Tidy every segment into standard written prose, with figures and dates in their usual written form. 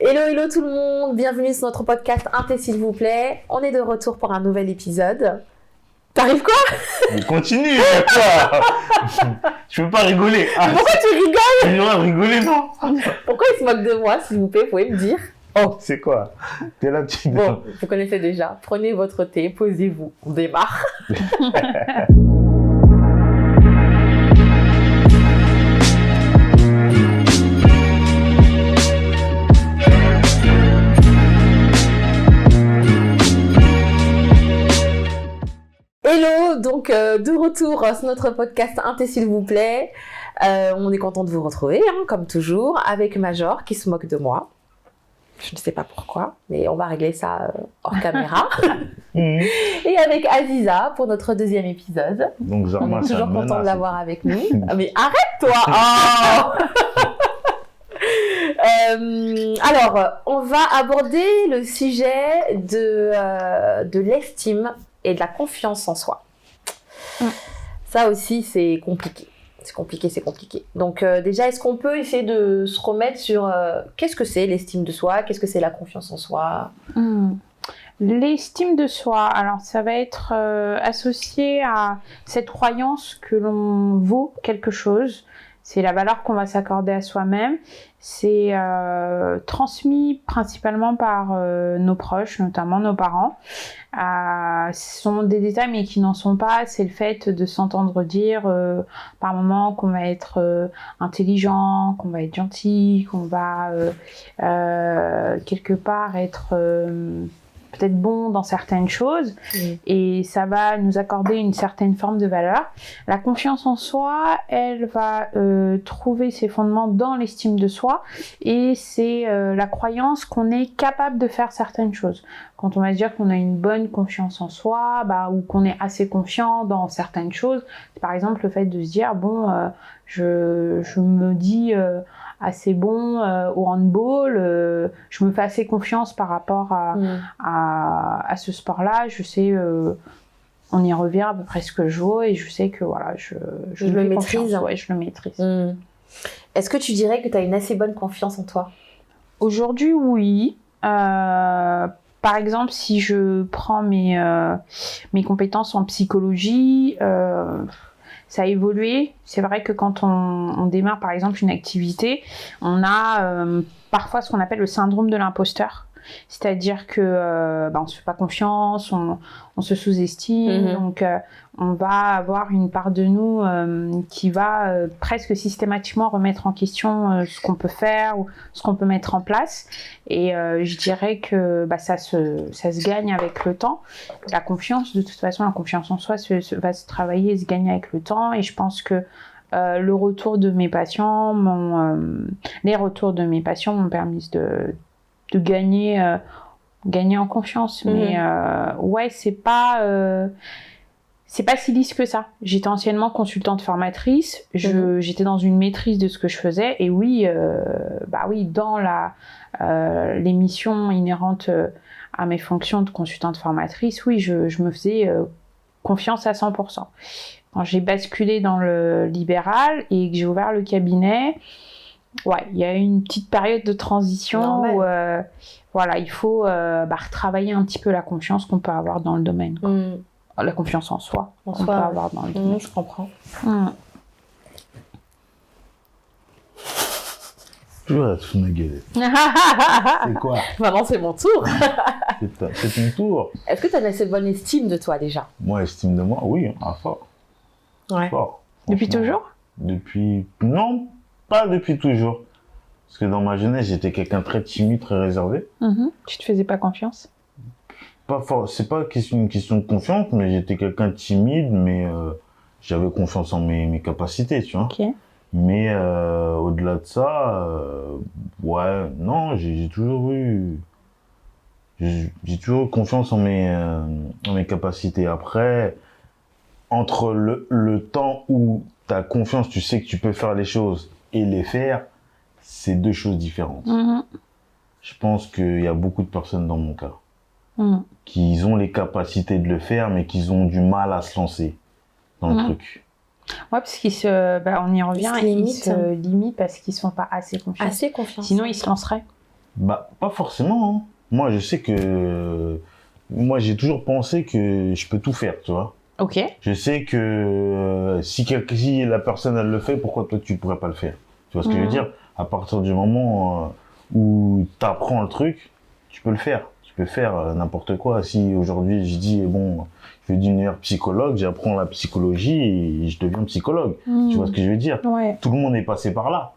Hello, hello tout le monde, bienvenue sur notre podcast Inté s'il vous plaît. On est de retour pour un nouvel épisode. T'arrives quoi? Continue, quoi. Je peux pas rigoler. Ah, pourquoi tu rigoles? Je dois rigoler, non. Pourquoi il se moque de moi, s'il vous plaît, vous pouvez me dire? Oh, c'est quoi? T'es là, tu Bon, vous connaissez déjà. Prenez votre thé, posez-vous, on démarre. Hello, donc de retour sur notre podcast Inté s'il vous plaît. On est content de vous retrouver, hein, comme toujours, avec Major qui se moque de moi. Je ne sais pas pourquoi, mais on va régler ça hors caméra. Et avec Aziza pour notre deuxième épisode. Donc, on est toujours content de l'avoir avec nous. Mais arrête-toi! Alors, on va aborder le sujet de l'estime et de la confiance en soi. Ça aussi, c'est compliqué. C'est compliqué. Donc déjà, est-ce qu'on peut essayer de se remettre sur qu'est-ce que c'est l'estime de soi? Qu'est-ce que c'est la confiance en soi? L'estime de soi, alors ça va être associé à cette croyance que l'on vaut quelque chose. C'est la valeur qu'on va s'accorder à soi-même. C'est transmis principalement par nos proches, notamment nos parents. Ce sont des détails mais qui n'en sont pas. C'est le fait de s'entendre dire par moments qu'on va être intelligent, qu'on va être gentil, qu'on va quelque part être peut-être bon dans certaines choses, et ça va nous accorder une certaine forme de valeur. La confiance en soi, elle va trouver ses fondements dans l'estime de soi, et c'est la croyance qu'on est capable de faire certaines choses. Quand on va se dire qu'on a une bonne confiance en soi, ou qu'on est assez confiant dans certaines choses, par exemple le fait de se dire je me dis assez bon au handball, je me fais assez confiance par rapport à ce sport-là, je sais, on y revient à peu près ce que je vaux, et je sais que voilà, je le maîtrise. Ouais, je le maîtrise. Est-ce que tu dirais que tu as une assez bonne confiance en toi? Aujourd'hui, oui. Par exemple, si je prends mes compétences en psychologie, ça a évolué. C'est vrai que quand on démarre par exemple une activité, on a parfois ce qu'on appelle le syndrome de l'imposteur. C'est-à-dire que on se fait pas confiance, on se sous-estime, donc on va avoir une part de nous qui va presque systématiquement remettre en question ce qu'on peut faire ou ce qu'on peut mettre en place. Et je dirais que ça se gagne avec le temps. La confiance, de toute façon, la confiance en soi va se travailler et se gagner avec le temps. Et je pense que le retour de mes patients, les retours de mes patients m'ont permis de gagner en confiance. Mais ouais, c'est pas si lisse que ça. J'étais anciennement consultante formatrice, j'étais dans une maîtrise de ce que je faisais, et oui, dans les missions inhérentes à mes fonctions de consultante formatrice, oui, je me faisais confiance à 100%. Quand j'ai basculé dans le libéral et que j'ai ouvert le cabinet, ouais, il y a eu une petite période de transition où il faut retravailler un petit peu la confiance qu'on peut avoir dans le domaine. La confiance en soi qu'on peut avoir dans le domaine. Je comprends. Tu vas te ma gueule. C'est quoi? Maintenant, c'est mon tour. C'est ton tour. Est-ce que tu as une assez bonne estime de toi déjà? Moi, estime de moi, oui, fort. Ouais. Fort. Depuis toujours? Non, pas depuis toujours. Parce que dans ma jeunesse, j'étais quelqu'un de très timide, très réservé. Tu te faisais pas confiance? C'est pas une question de confiance, mais j'étais quelqu'un de timide, mais j'avais confiance en mes capacités, tu vois. Okay. Mais au-delà de ça, non, j'ai toujours eu confiance en mes capacités. Après, entre le temps où t'as confiance, tu sais que tu peux faire les choses et les faire, c'est deux choses différentes. Je pense qu'il y a beaucoup de personnes dans mon cas qui ont les capacités de le faire, mais qui ont du mal à se lancer dans le truc. Ouais, parce qu'ils on y revient, ils se limitent parce qu'ils sont pas assez confiants. Assez confiants. Sinon, ils se lanceraient. Bah, pas forcément, hein. Moi, je sais que... Moi, j'ai toujours pensé que je peux tout faire, tu vois. Ok. Je sais que si la personne, elle le fait, pourquoi toi, tu pourrais pas le faire? Tu vois ce que je veux dire? À partir du moment où tu apprends le truc, tu peux le faire. Tu peux faire n'importe quoi. Si aujourd'hui, je dis, bon, je vais devenir psychologue, j'apprends la psychologie et je deviens psychologue. Tu vois ce que je veux dire? Ouais. Tout le monde est passé par là.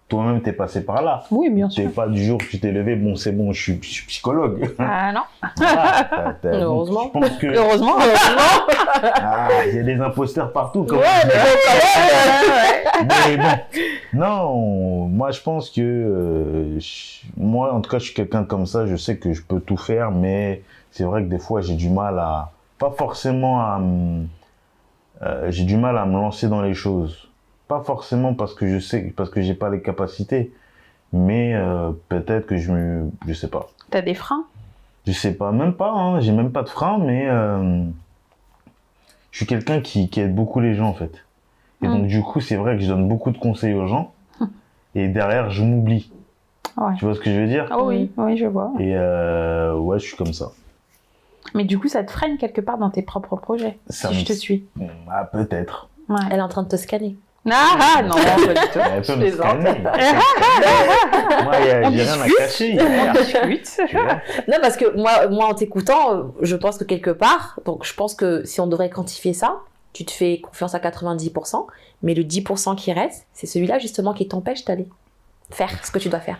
Toi-même, t'es passé par là. Oui, bien C'est sûr. pas du jour que tu t'es levé, bon, c'est bon, je suis psychologue. Ah non. Voilà, Heureusement. donc, je pense que Heureusement. il y a des imposteurs partout. Comme Ouais, mais mais bon, non, moi je pense que moi en tout cas je suis quelqu'un comme ça, je sais que je peux tout faire, mais c'est vrai que des fois j'ai du mal pas forcément j'ai du mal à me lancer dans les choses. Pas forcément parce que parce que j'ai pas les capacités, mais peut-être que je sais pas. T'as des freins? Je sais pas, même pas, hein, j'ai même pas de frein, mais je suis quelqu'un qui aide beaucoup les gens en fait. Et donc du coup, c'est vrai que je donne beaucoup de conseils aux gens, et derrière, je m'oublie. Ouais. Tu vois ce que je veux dire? Oh oui, oui, je vois. Et ouais, je suis comme ça. Mais du coup, ça te freine quelque part dans tes propres projets, Ça si me- je te suis. Ah, peut-être. Ouais. Elle est en train de te scanner. Ah non, pas du tout. Elle peut me plaisante. scanner. Moi, j'ai rien à cacher. On discute. Tu vois? Non, parce que moi en t'écoutant, je pense que quelque part, donc je pense que si on devrait quantifier ça, tu te fais confiance à 90%, mais le 10% qui reste, c'est celui-là justement qui t'empêche d'aller faire ce que tu dois faire.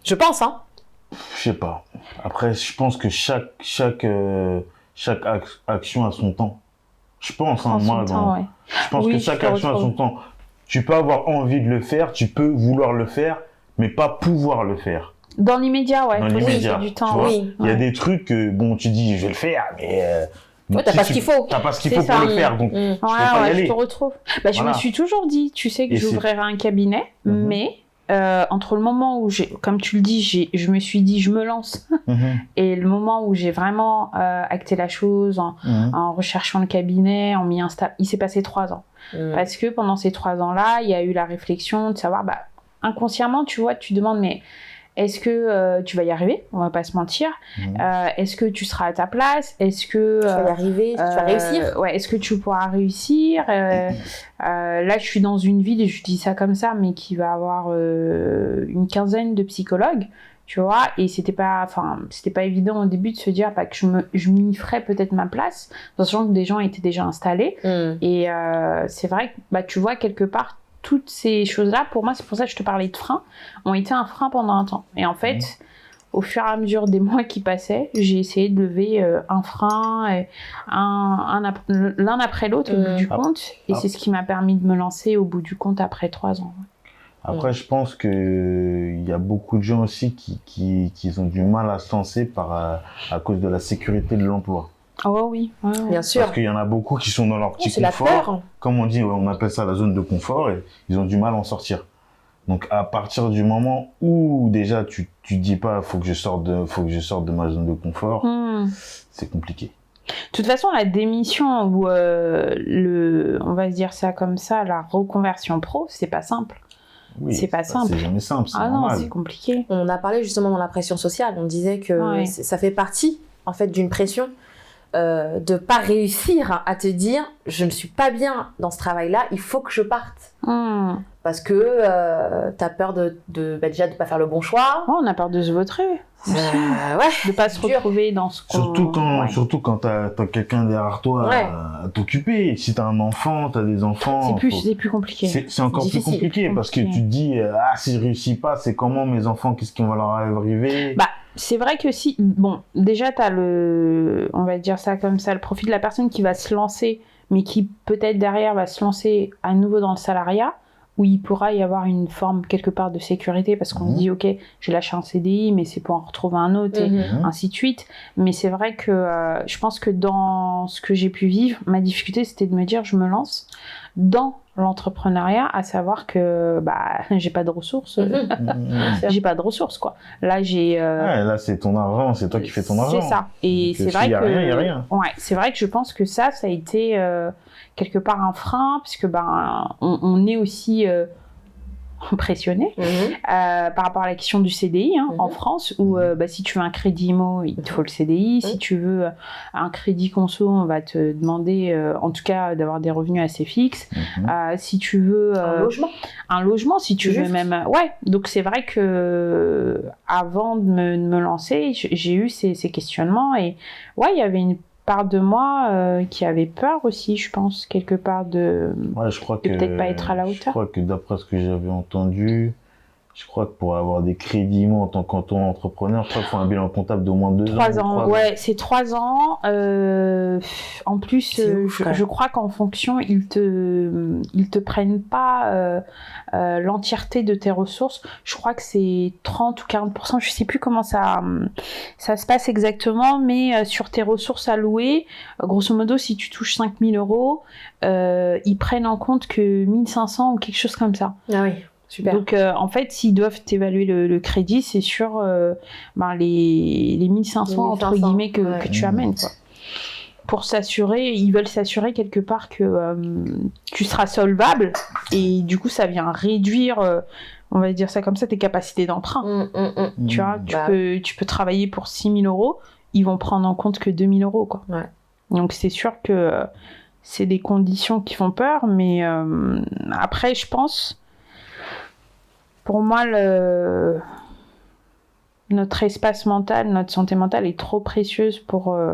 Je pense, hein. Je sais pas. Après, je pense que chaque action a son temps. Je pense, hein, En moi, son temps, ouais. je pense Oui, que je chaque te action a retrouve. son temps. Tu peux avoir envie de le faire, tu peux vouloir le faire, mais pas pouvoir le faire. Dans l'immédiat, ouais. Dans faut l'immédiat, laisser du tu temps. vois. Oui. Il y a Ouais. des trucs que, bon, tu dis, je vais le faire, mais... Ouais, t'as si pas ce qu'il faut. T'as pas ce qu'il C'est faut ça. pour le faire, donc Mm. Ouais, peux pas y ouais, aller. je te retrouve. Bah, je Voilà. me suis toujours dit, tu sais que Et c'est- j'ouvrirai un cabinet, Mhm. mais entre le moment où comme tu le dis, je me suis dit, je me lance, Mhm, et le moment où j'ai vraiment acté la chose mhm. en recherchant le cabinet, en m'y installant, il s'est passé 3 ans. Mm. Parce que pendant ces 3 ans-là, il y a eu la réflexion de savoir, bah, inconsciemment, tu vois, tu te demandes, mais est-ce que tu vas y arriver? On va pas se mentir. Mhm. Est-ce que tu seras à ta place? Est-ce que Tu vas y arriver, tu vas réussir. Ouais, est-ce que tu pourras réussir? Là, je suis dans une ville, et je dis ça comme ça, mais qui va avoir une quinzaine de psychologues, tu vois, et c'était pas évident au début de se dire que je m'y ferais peut-être ma place, sachant que des gens étaient déjà installés. Mm. Et c'est vrai que tu vois, quelque part, toutes ces choses-là, pour moi, c'est pour ça que je te parlais de frein, ont été un frein pendant un temps. Et en fait, au fur et à mesure des mois qui passaient, j'ai essayé de lever un frein, et l'un après l'autre au bout du compte. Et c'est ce qui m'a permis de me lancer au bout du compte après 3 ans. Après, je pense que il y a beaucoup de gens aussi qui ont du mal à se lancer à cause de la sécurité de l'emploi. Oh oui, ouais, ouais. Bien sûr. Parce qu'il y en a beaucoup qui sont dans leur petit C'est la confort. peur. Comme on dit, ouais, on appelle ça la zone de confort, et ils ont du mal à en sortir. Donc, à partir du moment où déjà tu dis pas, faut que je sorte de ma zone de confort, c'est compliqué. De toute façon, la démission ou on va se dire ça comme ça, la reconversion pro, c'est pas simple. Oui, C'est pas simple. C'est jamais simple, c'est Ah non, normal. c'est compliqué. On a parlé justement dans la pression sociale. On disait que Ouais. ça fait partie, en fait, d'une pression de pas réussir à te dire je ne suis pas bien dans ce travail-là, il faut que je parte. Parce que t'as peur déjà de pas faire le bon choix. Oh, on a peur de se vautrer. Ouais. De pas se dur. retrouver dans ce qu'on... Surtout quand t'as quelqu'un derrière toi Ouais. à t'occuper. Si t'as un enfant, t'as des enfants. C'est plus compliqué. C'est encore plus difficile, compliqué parce que tu te dis si je réussis pas, c'est comment mes enfants, qu'est-ce qui va leur arriver? Bah, c'est vrai que si... Bon, déjà, t'as on va dire ça comme ça, le profil de la personne qui va se lancer, mais qui peut-être derrière va se lancer à nouveau dans le salariat, où il pourra y avoir une forme quelque part de sécurité, parce qu'on se dit, ok, j'ai lâché un CDI, mais c'est pour en retrouver un autre, et ainsi de suite. Mais c'est vrai que je pense que dans ce que j'ai pu vivre, ma difficulté, c'était de me dire, je me lance dans l'entrepreneuriat, à savoir que j'ai pas de ressources. J'ai pas de ressources, quoi. Là, j'ai... Ouais, là, c'est ton argent, c'est toi qui fais ton argent. C'est ça. Et Donc, c'est s'il vrai y a que... rien, il y a rien. Ouais, c'est vrai que je pense que ça a été quelque part un frein, puisque on est aussi impressionné par rapport à la question du CDI en France, où si tu veux un crédit IMO, il te faut le CDI. Si tu veux un crédit conso, on va te demander, en tout cas, d'avoir des revenus assez fixes. Si tu veux un logement, si tu veux même, donc c'est vrai que avant de me lancer, j'ai eu ces questionnements et il y avait une part de moi qui avait peur aussi, je pense, quelque part de je crois que peut-être pas être à la hauteur. Je crois que d'après ce que j'avais entendu, je crois que pour avoir des crédits IMO en tant qu'entrepreneur, je crois qu'il faut un bilan comptable d'au moins 2 ans. 3 ans, c'est 3 ans. En plus, je crois qu'en fonction, ils te prennent pas l'entièreté de tes ressources. Je crois que c'est 30 ou 40%, je sais plus comment ça se passe exactement, mais sur tes ressources allouées, grosso modo, si tu touches 5 000 €, ils prennent en compte que 1 500 ou quelque chose comme ça. Ah oui. Super. Donc, en fait, s'ils doivent t'évaluer le crédit, c'est sur les 1500, entre guillemets, que tu amènes, quoi. Pour s'assurer, ils veulent s'assurer quelque part que tu seras solvable, et du coup, ça vient réduire, on va dire ça comme ça, tes capacités d'emprunt. Tu vois, tu peux travailler pour 6 000 €, ils vont prendre en compte que 2 000 €, quoi. Ouais. Donc, c'est sûr que c'est des conditions qui font peur, mais après, je pense... Pour moi, notre espace mental, notre santé mentale est trop précieuse pour, on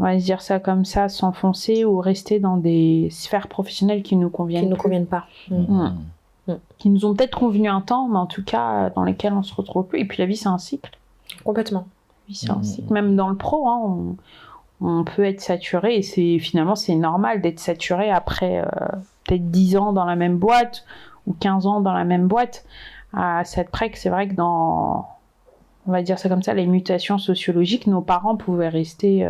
va se dire ça comme ça, s'enfoncer ou rester dans des sphères professionnelles qui ne nous conviennent pas. Qui nous ont peut-être convenu un temps, mais en tout cas, dans lesquels on ne se retrouve plus. Et puis la vie, c'est un cycle. Complètement. La vie, c'est un cycle. Même dans le pro, on peut être saturé. Et finalement, c'est normal d'être saturé après peut-être 10 ans dans la même boîte ou 15 ans dans la même boîte, à cette près que c'est vrai que dans, on va dire ça comme ça, les mutations sociologiques, nos parents pouvaient rester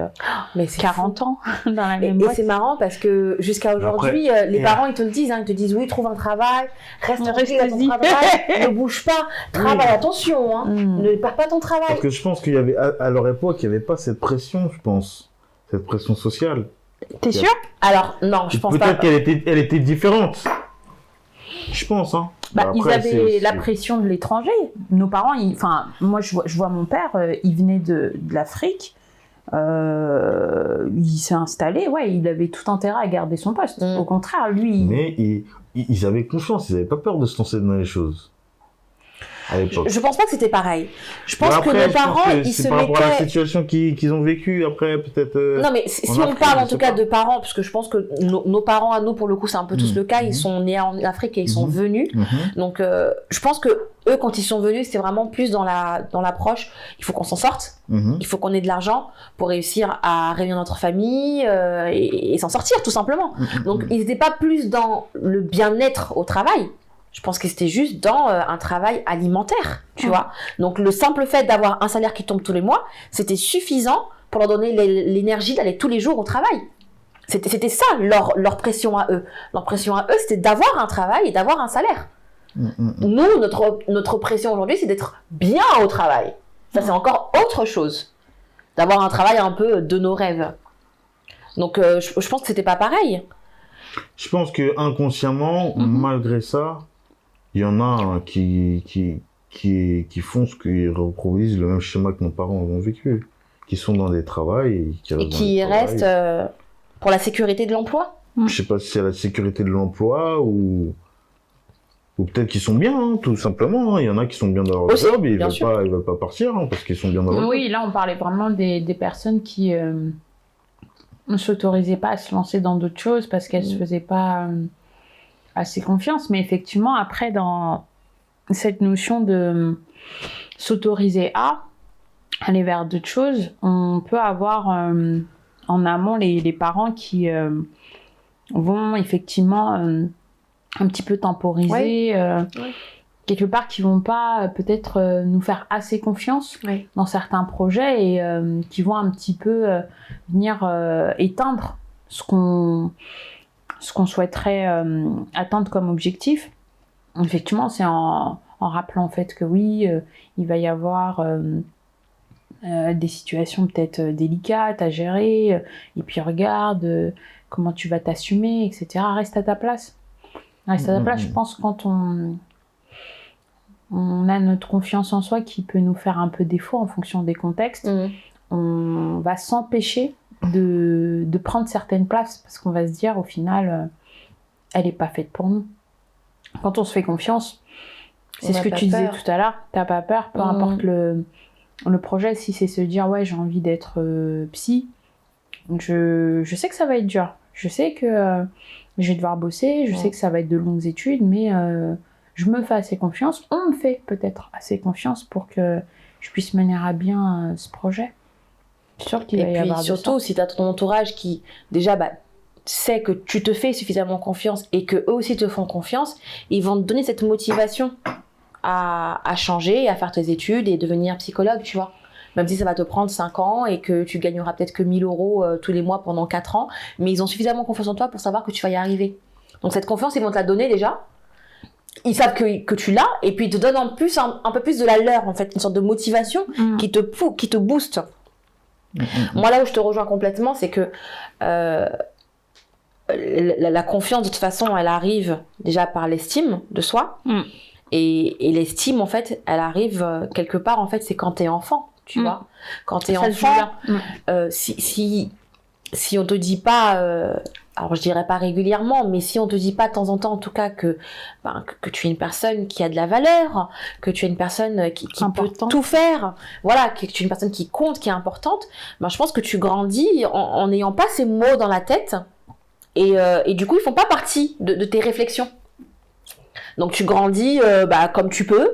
40 ans dans la même boîte. Et c'est marrant parce que jusqu'à aujourd'hui, les parents, ils te le disent, ils te disent oui, trouve un travail, reste tranquille à ton travail, ne bouge pas, travaille, attention, ne perds pas ton travail. Parce que je pense qu'il y avait, à leur époque, il n'y avait pas cette pression, je pense, cette pression sociale. T'es sûr ? Alors, non, je pense pas. Peut-être qu'elle était différente. Je pense, après, ils avaient la pression de l'étranger. Nos parents, moi je vois mon père, il venait de l'Afrique, il s'est installé, il avait tout intérêt à garder son poste. Au contraire, lui... Mais ils avaient confiance, ils n'avaient pas peur de se lancer dans les choses. À l'époque. Je pense pas que c'était pareil. Je pense que nos parents, ils se mettaient... par rapport à la situation qu'ils ont vécue, après, peut-être... Non, mais si on parle en tout cas de parents, parce que je pense que nos parents à nous, pour le coup, c'est un peu tous le cas, ils sont nés en Afrique et ils sont venus. Donc, je pense que eux, quand ils sont venus, c'était vraiment plus dans l'approche, il faut qu'on s'en sorte, il faut qu'on ait de l'argent pour réussir à réunir notre famille et s'en sortir, tout simplement. Donc, ils n'étaient pas plus dans le bien-être au travail. Je pense que c'était juste dans un travail alimentaire, tu vois. Donc, le simple fait d'avoir un salaire qui tombe tous les mois, c'était suffisant pour leur donner l'énergie d'aller tous les jours au travail. C'était ça, leur pression à eux. Leur pression à eux, c'était d'avoir un travail et d'avoir un salaire. Nous, notre pression aujourd'hui, c'est d'être bien au travail. Ça, c'est encore autre chose. D'avoir un travail un peu de nos rêves. Donc, je pense que c'était pas pareil. Je pense que inconsciemment, malgré ça, il y en a qui font ce qu'ils reproduisent le même schéma que nos parents ont vécu, qui sont dans des travails et qui restent pour la sécurité de l'emploi. Je sais pas si c'est la sécurité de l'emploi ou peut-être qu'ils sont bien, tout simplement. Il y en a qui sont bien dans leur job et ils veulent pas partir parce qu'ils sont bien dans leur job. Oui, là on parlait vraiment des personnes qui ne s'autorisaient pas à se lancer dans d'autres choses parce qu'elles se faisaient pas assez confiance, mais effectivement après dans cette notion de s'autoriser à aller vers d'autres choses, on peut avoir en amont les parents qui vont effectivement un petit peu temporiser, quelque part qui vont pas peut-être nous faire assez confiance dans certains projets et qui vont un petit peu venir éteindre ce qu'on souhaiterait atteindre comme objectif. Effectivement, c'est en rappelant en fait que oui, il va y avoir des situations peut-être délicates à gérer, et puis regarde comment tu vas t'assumer, etc. Reste à ta place. Reste à ta place, je pense, quand on on a notre confiance en soi qui peut nous faire un peu défaut en fonction des contextes. On va s'empêcher de prendre certaines places parce qu'on va se dire au final, elle n'est pas faite pour nous. Quand on se fait confiance, c'est ce que tu disais tout à l'heure, t'as pas peur, peu importe le projet, si c'est se dire ouais j'ai envie d'être psy, je sais que ça va être dur, je sais que je vais devoir bosser, je sais que ça va être de longues études, mais je me fais assez confiance, on me fait peut-être assez confiance pour que je puisse mener à bien ce projet. Je suis sûre qu'il va y avoir de ça. Et puis surtout, si tu as ton entourage qui déjà sait que tu te fais suffisamment confiance et qu'eux aussi te font confiance, ils vont te donner cette motivation à changer, à faire tes études et devenir psychologue, tu vois. Même si ça va te prendre 5 ans et que tu gagneras peut-être que 1 000 euros tous les mois pendant 4 ans, mais ils ont suffisamment confiance en toi pour savoir que tu vas y arriver. Donc cette confiance, ils vont te la donner déjà. Ils savent que tu l'as et puis ils te donnent en plus un peu plus de la leur, en fait, une sorte de motivation qui te booste. Moi, là où je te rejoins complètement, c'est que la confiance, de toute façon, elle arrive déjà par l'estime de soi. Et l'estime, en fait, elle arrive quelque part, en fait, c'est quand t'es enfant, tu vois. Quand t'es enfant, si on te dit pas, alors je dirais pas régulièrement, mais si on te dit pas de temps en temps, en tout cas, que tu es une personne qui a de la valeur, que tu es une personne qui peut tout faire, voilà, que tu es une personne qui compte, qui est importante, je pense que tu grandis en n'ayant pas ces mots dans la tête, et du coup, ils font pas partie de tes réflexions. Donc tu grandis comme tu peux.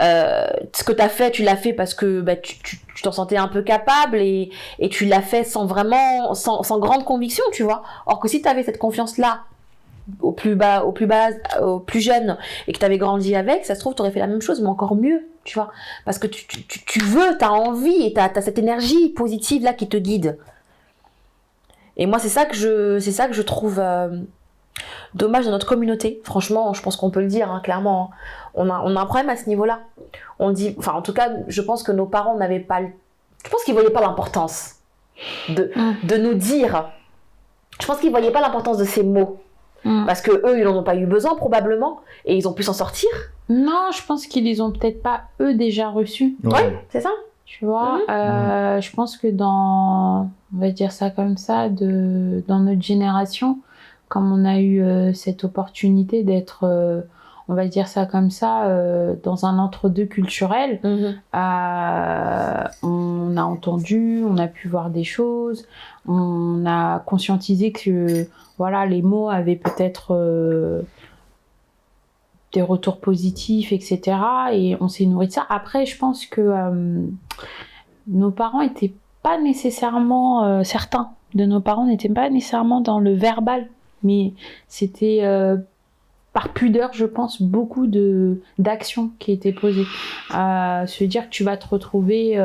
Ce que tu as fait, tu l'as fait parce que tu t'en sentais un peu capable et tu l'as fait sans grande conviction, tu vois. Or que si tu avais cette confiance-là au plus jeune et que tu avais grandi avec, ça se trouve, tu aurais fait la même chose, mais encore mieux, tu vois. Parce que tu veux, tu as envie et tu as cette énergie positive là qui te guide. Et moi, c'est ça que je trouve... dommage dans notre communauté, franchement, je pense qu'on peut le dire, hein, clairement. On a un problème à ce niveau-là. On dit, en tout cas, je pense que nos parents n'avaient pas, je pense qu'ils voyaient pas l'importance de nous dire. Je pense qu'ils voyaient pas l'importance de ces mots, parce que eux, ils n'en ont pas eu besoin probablement, et ils ont pu s'en sortir. Non, je pense qu'ils les ont peut-être pas eux déjà reçus. Ouais, c'est ça. Tu vois, je pense que on va dire ça comme ça, dans notre génération. Comme on a eu cette opportunité d'être, on va dire ça comme ça, dans un entre-deux culturel, on a entendu, on a pu voir des choses, on a conscientisé que voilà, les mots avaient peut-être des retours positifs, etc. Et on s'est nourri de ça. Après, je pense que nos parents n'étaient pas nécessairement, certains de nos parents n'étaient pas nécessairement dans le verbal. Mais c'était par pudeur, je pense, beaucoup d'actions qui étaient posées. Se dire que tu vas te retrouver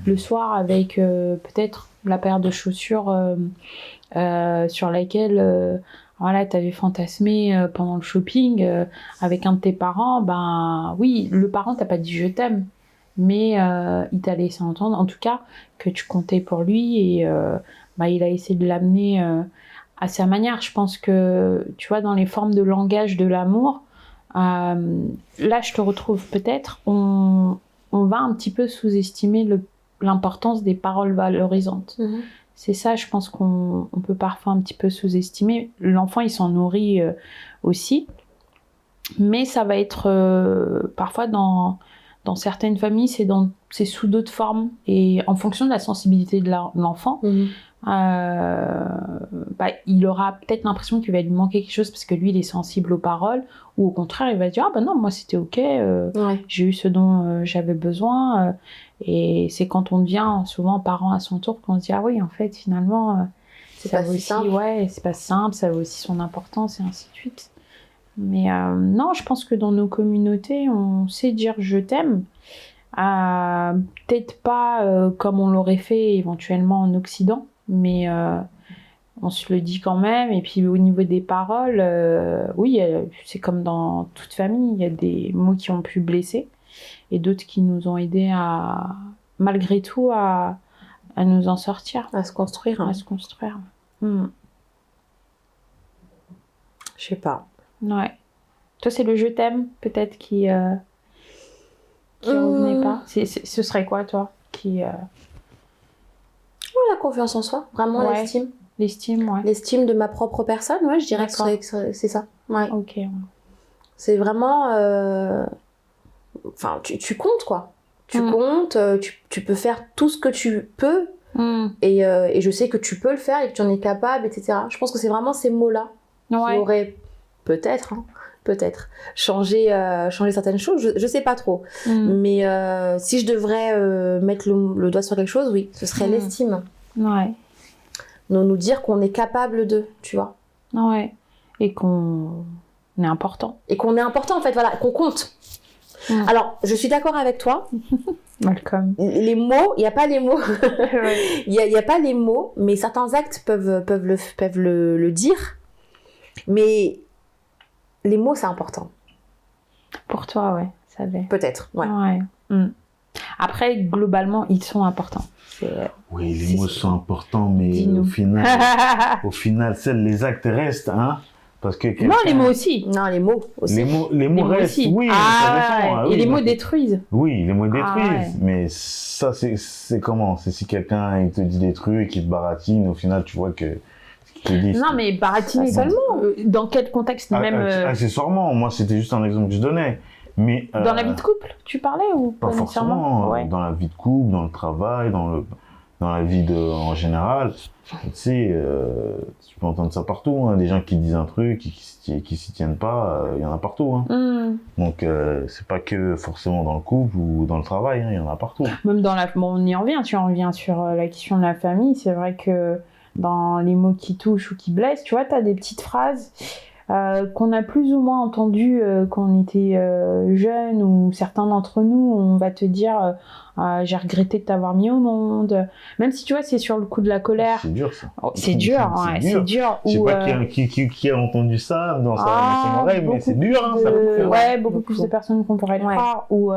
le soir avec peut-être la paire de chaussures sur laquelle voilà, tu avais fantasmé pendant le shopping avec un de tes parents. Oui, le parent t'a pas dit je t'aime, mais il t'a laissé entendre, en tout cas, que tu comptais pour lui et il a essayé de l'amener à sa manière. Je pense que, tu vois, dans les formes de langage de l'amour, là, je te retrouve peut-être, on va un petit peu sous-estimer l'importance des paroles valorisantes. C'est ça, je pense qu'on peut parfois un petit peu sous-estimer. L'enfant, il s'en nourrit aussi, mais ça va être parfois dans certaines familles, c'est sous d'autres formes, et en fonction de la sensibilité de l'enfant, il aura peut-être l'impression qu'il va lui manquer quelque chose parce que lui il est sensible aux paroles, ou au contraire il va dire non, moi c'était ok, j'ai eu ce dont j'avais besoin, et c'est quand on devient souvent parent à son tour qu'on se dit ah oui, en fait finalement c'est pas si simple. C'est pas simple, ça a aussi son importance et ainsi de suite. Mais non, je pense que dans nos communautés on sait dire je t'aime, peut-être pas comme on l'aurait fait éventuellement en Occident, mais on se le dit quand même. Et puis au niveau des paroles, oui, c'est comme dans toute famille, il y a des mots qui ont pu blesser et d'autres qui nous ont aidés malgré tout à nous en sortir, à se construire. Je sais pas. Ouais. Toi, c'est le je t'aime peut-être qui qui revenait pas. Ce serait quoi, toi qui, La confiance en soi, vraiment Ouais. l'estime. L'estime, ouais. L'estime de ma propre personne, ouais, je dirais que c'est ça. Ouais. Ok. C'est vraiment... Enfin, tu comptes, quoi. Tu comptes, tu peux faire tout ce que tu peux, et je sais que tu peux le faire et que tu en es capable, etc. Je pense que c'est vraiment ces mots-là qui auraient peut-être changé certaines choses. Je sais pas trop. Mais si je devrais mettre le doigt sur quelque chose, oui, ce serait l'estime. Ouais. Nous dire qu'on est capable de, tu vois. Ouais. Et qu'on est important. Et qu'on est important, en fait, voilà, qu'on compte. Alors, je suis d'accord avec toi. Malcolm. Les mots, il n'y a pas les mots. Ouais. Il y a pas les mots, mais certains actes peuvent le dire. Mais les mots, c'est important. Pour toi, ouais, ça l'est. Peut-être, ouais. Après, globalement, ils sont importants. Oui, les mots sont importants, mais Dis-nous. au final, les actes restent, hein. Parce que Non, les mots aussi. Non, les mots aussi. Les mots restent, aussi. oui. Ça dépend, et oui, les mots donc- détruisent. Oui, les mots détruisent, ouais. mais ça, c'est comment? C'est si quelqu'un, il te dit des trucs, il te baratine, au final, tu vois que ce qu'il te dit... Non, mais baratiner Pas seulement. Dans quel contexte même Accessoirement, moi, c'était juste un exemple que je donnais. Mais, dans la vie de couple, tu parlais ou pas nécessairement forcément, Ouais. dans la vie de couple, dans le travail, dans la vie en général. Tu sais, tu peux entendre ça partout, hein, des gens qui disent un truc, qui s'y tiennent pas, il y en a partout. Hein. Donc, c'est pas que forcément dans le couple ou dans le travail, hein, il y en a partout. Même dans la... Bon, on y revient, tu reviens sur la question de la famille. C'est vrai que dans les mots qui touchent ou qui blessent, tu vois, tu as des petites phrases qu'on a plus ou moins entendues quand on était jeune, ou certains d'entre nous, on va te dire j'ai regretté de t'avoir mis au monde. Même si tu vois, c'est sur le coup de la colère. C'est dur, ça. Oh, c'est dur, ouais, c'est dur. Je sais Ou, pas qui a entendu ça dans son oreille, mais c'est dur, hein, ça peut faire. Ouais, beaucoup plus de personnes qu'on pourrait le croire. Ou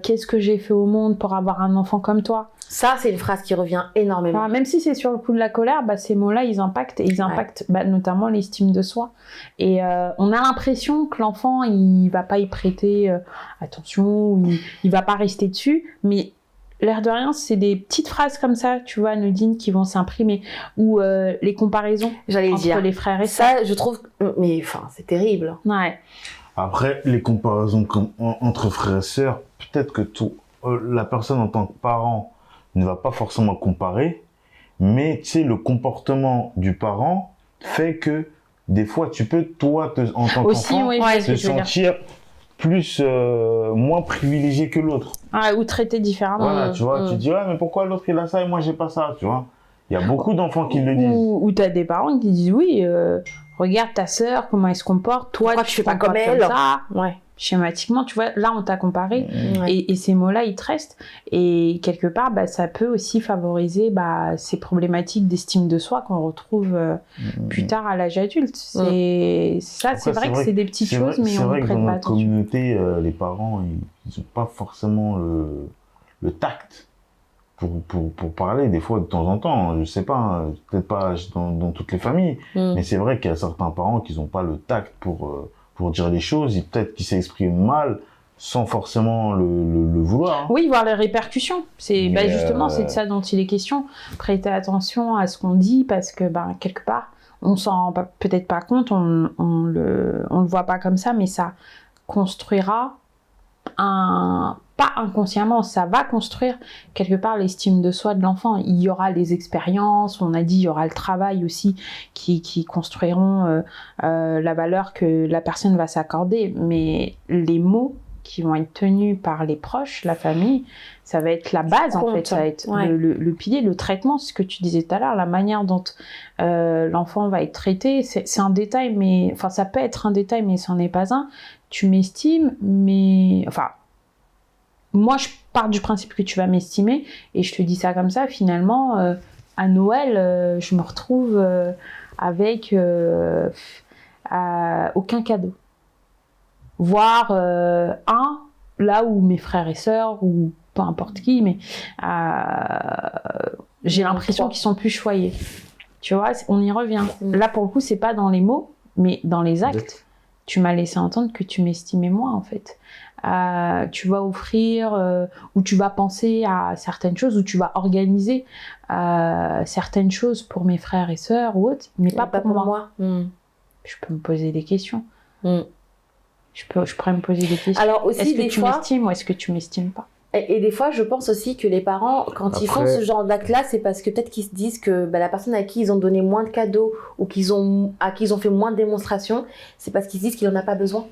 qu'est-ce que j'ai fait au monde pour avoir un enfant comme toi? Ça, c'est une phrase qui revient énormément. Enfin, même si c'est sur le coup de la colère, bah, ces mots-là, ils impactent. Et ils impactent notamment l'estime de soi. Et on a l'impression que l'enfant, il va pas y prêter attention, ou il va pas rester dessus. Mais l'air de rien, c'est des petites phrases comme ça, tu vois, anodines, qui vont s'imprimer. Ou les comparaisons entre les frères et sœurs. Ça, je trouve... Mais enfin, c'est terrible. Ouais. Après, les comparaisons entre frères et sœurs, peut-être que la personne en tant que parent ne va pas forcément comparer, mais tu sais, le comportement du parent fait que des fois, tu peux, toi, en tant qu'enfant, te sentir plus, moins privilégié que l'autre. Ah, ou traité différemment. Voilà, tu vois, tu dis, ouais, mais pourquoi l'autre il a ça et moi j'ai pas ça, tu vois. Il y a beaucoup d'enfants qui le disent. Ou t'as des parents qui disent, oui, regarde ta sœur, comment elle se comporte, toi, pourquoi tu fais pas comme elle? ça. Ouais. Schématiquement, tu vois, là on t'a comparé et ces mots-là ils te restent, et quelque part ça peut aussi favoriser ces problématiques d'estime de soi qu'on retrouve plus tard à l'âge adulte. C'est vrai que c'est des petites choses, mais on ne prête pas attention. C'est vrai que dans notre communauté, les parents ils n'ont pas forcément le tact pour parler, des fois de temps en temps, je sais pas, peut-être pas dans toutes les familles, mais c'est vrai qu'il y a certains parents qui n'ont pas le tact pour dire les choses, peut-être qu'ils s'expriment mal sans forcément le vouloir. Hein. Oui, voir les répercussions. Justement, c'est de ça dont il est question. Prêter attention à ce qu'on dit, parce que quelque part, on s'en rend peut-être pas compte, on le voit pas comme ça, mais ça construira pas inconsciemment, ça va construire quelque part l'estime de soi de l'enfant. Il y aura les expériences, on a dit, il y aura le travail aussi qui construiront la valeur que la personne va s'accorder, mais les mots qui vont être tenus par les proches, la famille, ça va être la base en fait, ça va être le pilier, le traitement, ce que tu disais tout à l'heure, la manière dont l'enfant va être traité, c'est un détail, mais enfin ça peut être un détail, mais c'en est pas un. Tu m'estimes, mais enfin moi je pars du principe que tu vas m'estimer, et je te dis ça comme ça, finalement à Noël je me retrouve avec aucun cadeau, voire là où mes frères et sœurs ou peu importe qui, mais j'ai l'impression qu'ils sont plus choyés, tu vois, on y revient. Là pour le coup c'est pas dans les mots mais dans les actes. Tu m'as laissé entendre que tu m'estimais moins en fait. tu vas offrir, ou tu vas penser à certaines choses, ou tu vas organiser certaines choses pour mes frères et sœurs ou autres, mais pas pour moi. Je peux me poser des questions. Je pourrais me poser des questions. Alors aussi, est-ce que des tu fois... m'estimes ou est-ce que tu m'estimes pas? Et des fois, je pense aussi que les parents, quand ils font ce genre d'acte-là, c'est parce que peut-être qu'ils se disent que la personne à qui ils ont donné moins de cadeaux ou à qui ils ont fait moins de démonstrations, c'est parce qu'ils se disent qu'il n'en a pas besoin.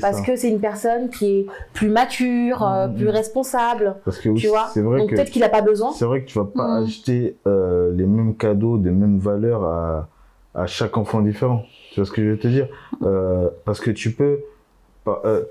Parce que c'est une personne qui est plus mature, plus responsable. Parce que tu vois. C'est vrai donc que peut-être qu'il n'a pas besoin. C'est vrai que tu vas pas acheter les mêmes cadeaux, des mêmes valeurs à chaque enfant différent. Tu vois ce que je veux te dire? Parce que tu peux...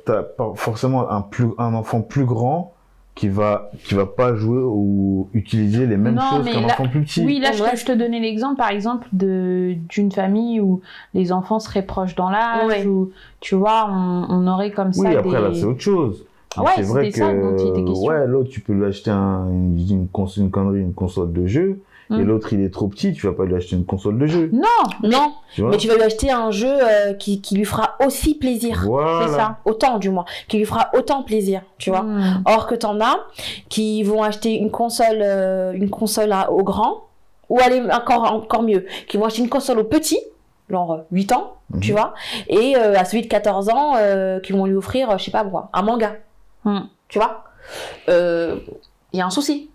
t'as pas forcément un enfant plus grand qui va pas jouer ou utiliser les mêmes choses qu'un enfant plus petit. Oui, là, je te donnais l'exemple, par exemple, d'une famille où les enfants seraient proches dans l'âge, où, tu vois, on aurait comme ça Oui, après, là, c'est autre chose. Ouais, c'est vrai que, ça dont il était question. Ouais, l'autre, tu peux lui acheter une console de jeu. Et l'autre, il est trop petit, tu vas pas lui acheter une console de jeu. Non. Mais tu vas lui acheter un jeu qui lui fera aussi plaisir. Voilà. C'est ça. Autant, du moins. Qui lui fera autant plaisir, tu vois. Or que t'en as qui vont acheter une console au grand, ou aller encore mieux, qui vont acheter une console au petit, genre 8 ans, tu vois, et à celui de 14 ans, qui vont lui offrir, je sais pas moi, un manga. Tu vois. Il y a un souci.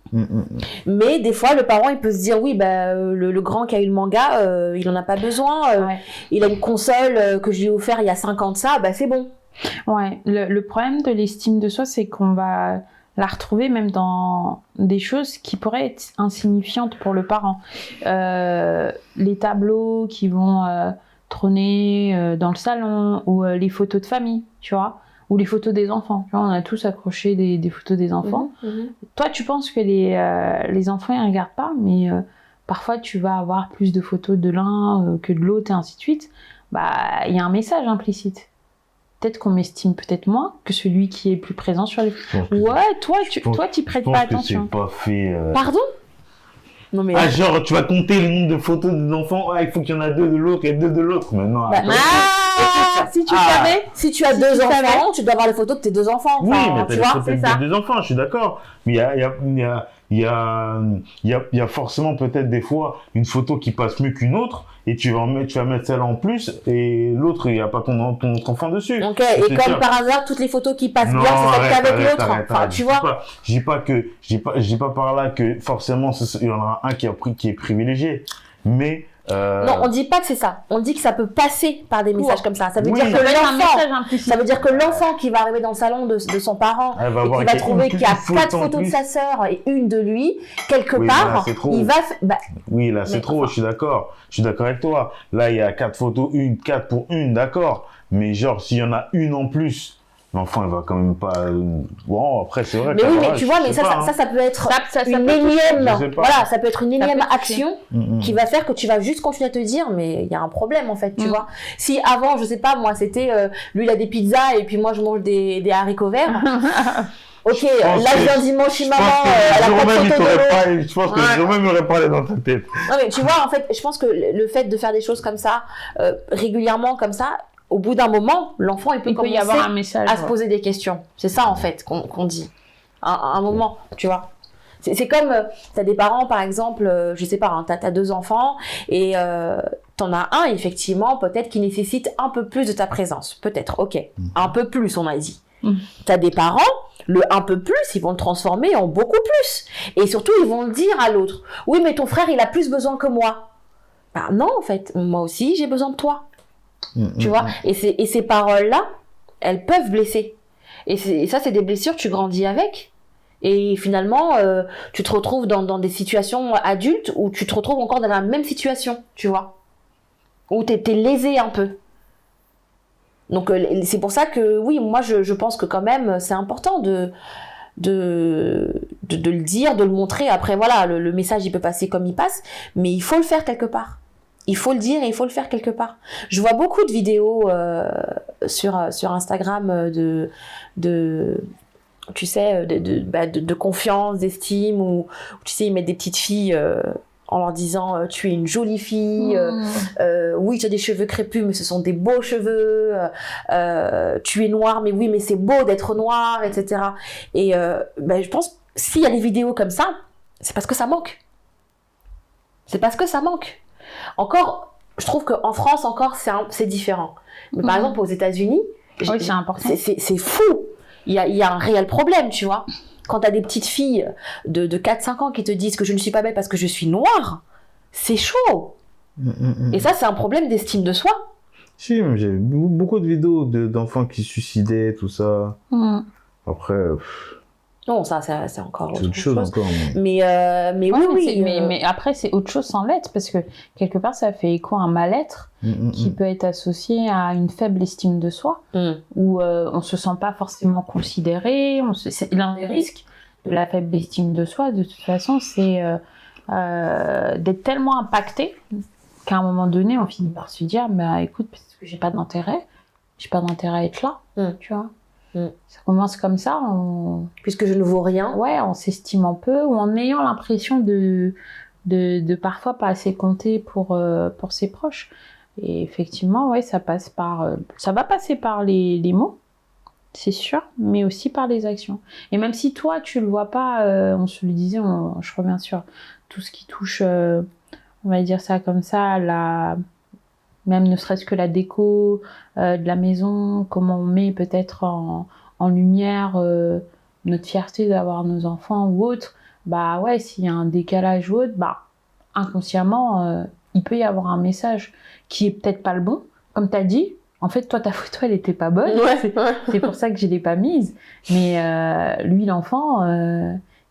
Mais des fois, le parent, il peut se dire, oui, le grand qui a eu le manga, il en a pas besoin. Il a une console que je lui ai offert il y a 5 ans de ça, c'est bon. Ouais, le problème de l'estime de soi, c'est qu'on va la retrouver même dans des choses qui pourraient être insignifiantes pour le parent. Les tableaux qui vont trôner dans le salon, ou les photos de famille, tu vois. Ou les photos des enfants. Tu vois, on a tous accroché des photos des enfants. Toi, tu penses que les enfants, ils regardent pas, mais parfois, tu vas avoir plus de photos de l'un que de l'autre, et ainsi de suite. Il y a un message implicite. Peut-être qu'on m'estime peut-être moins que celui qui est plus présent sur les photos. Ouais, toi, t'y prêtes pas attention. C'est pas fait... Pardon? Non, mais... genre, tu vas compter le nombre de photos d'enfants. Il faut qu'il y en a 2 de l'autre et 2 de l'autre. Maintenant, si tu as 2 enfants, tu dois avoir les photos de tes 2 enfants. Oui, mais tu vois, c'est ça. 2 enfants, je suis d'accord. Mais il y a forcément peut-être des fois une photo qui passe mieux qu'une autre, et tu vas mettre celle-là en plus, et l'autre, il n'y a pas ton enfant dessus. Ok, et comme par hasard, toutes les photos qui passent bien, c'est celle qu'avec l'autre. Enfin, tu vois. Je dis pas par là que forcément il y en aura un qui est privilégié. Mais non, on dit pas que c'est ça. On dit que ça peut passer par des messages comme ça. Ça veut dire que l'enfant qui va arriver dans le salon de son parent et qui va trouver qu'il y a 4 photos de sa sœur et une de lui, quelque part, il va... Oui, là, c'est trop, je suis d'accord. Je suis d'accord avec toi. Là, il y a 4 photos, 4 pour une, d'accord. Mais genre, s'il y en a une en plus... L'enfant, il va quand même pas... Bon, après, c'est vrai que... Mais oui, mais tu vois, mais ça peut être une énième... Voilà, ça peut être une énième action qui va faire que tu vas juste continuer à te dire, mais il y a un problème, en fait, tu vois. Si avant, je sais pas, moi, c'était... lui, il a des pizzas et puis moi, je mange des haricots verts. Ok, là, je viens dimanche chez maman, elle a pas de photo de l'eau. Je pense que le jour même, il aurait pas allé dans ta tête. Non, mais tu vois, en fait, je pense que le fait de faire des choses comme ça, régulièrement, comme ça... Au bout d'un moment, l'enfant, il peut commencer avoir un message, à se poser des questions. C'est ça, en fait, qu'on dit. À un moment, tu vois. C'est comme, t'as des parents, par exemple, je sais pas, t'as 2 enfants, et t'en as un, effectivement, peut-être qui nécessite un peu plus de ta présence. Peut-être, ok. Un peu plus, on a dit. T'as des parents, le un peu plus, ils vont le transformer en beaucoup plus. Et surtout, ils vont le dire à l'autre. Oui, mais ton frère, il a plus besoin que moi. Non, en fait, moi aussi, j'ai besoin de toi. Tu vois, et ces paroles-là, elles peuvent blesser. Et ça, c'est des blessures, tu grandis avec. Et finalement, tu te retrouves dans des situations adultes où tu te retrouves encore dans la même situation, tu vois. Où t'es lésé un peu. Donc, c'est pour ça que, oui, moi, je pense que quand même, c'est important de le dire, de le montrer. Après, voilà, le message, il peut passer comme il passe, mais il faut le faire quelque part. Il faut le dire et il faut le faire quelque part. Je vois beaucoup de vidéos sur Instagram tu sais, de confiance, d'estime, où tu sais, ils mettent des petites filles en leur disant tu es une jolie fille, oui tu as des cheveux crépus mais ce sont des beaux cheveux, tu es noire mais oui mais c'est beau d'être noire, etc. Et je pense s'il y a des vidéos comme ça, c'est parce que ça manque. C'est parce que ça manque. Encore, je trouve qu'en France encore c'est différent. Mais par exemple aux États-Unis, oui, c'est important. C'est fou. Il y a un réel problème, tu vois. Quand t'as des petites filles de 4-5 ans qui te disent que je ne suis pas belle parce que je suis noire, c'est chaud. Et ça, c'est un problème d'estime de soi. Si, j'ai vu beaucoup de vidéos d'enfants qui se suicidaient, tout ça. Après... Non, ça c'est encore autre chose. Encore, mais oui. Mais après, c'est autre chose sans l'être, parce que quelque part, ça fait écho à un mal-être qui peut être associé à une faible estime de soi, où on ne se sent pas forcément considéré. C'est l'un des risques de la faible estime de soi, de toute façon, c'est d'être tellement impacté qu'à un moment donné, on finit par se dire, écoute, parce que j'ai pas d'intérêt à être là, tu vois. Ça commence comme ça, puisque je ne vaux rien. Ouais, on s'estime un peu, ou en ayant l'impression de parfois pas assez compter pour ses proches. Et effectivement, ouais, ça va passer par les mots, c'est sûr, mais aussi par les actions. Et même si toi, tu le vois pas, on se le disait, je reviens sur tout ce qui touche, on va dire ça comme ça, même ne serait-ce que la déco de la maison, comment on met peut-être en lumière notre fierté d'avoir nos enfants ou autre, ouais, s'il y a un décalage ou autre, inconsciemment, il peut y avoir un message qui est peut-être pas le bon. Comme tu as dit, en fait, toi, ta photo, elle était pas bonne, c'est pour ça que je l'ai pas mise. Mais lui, l'enfant...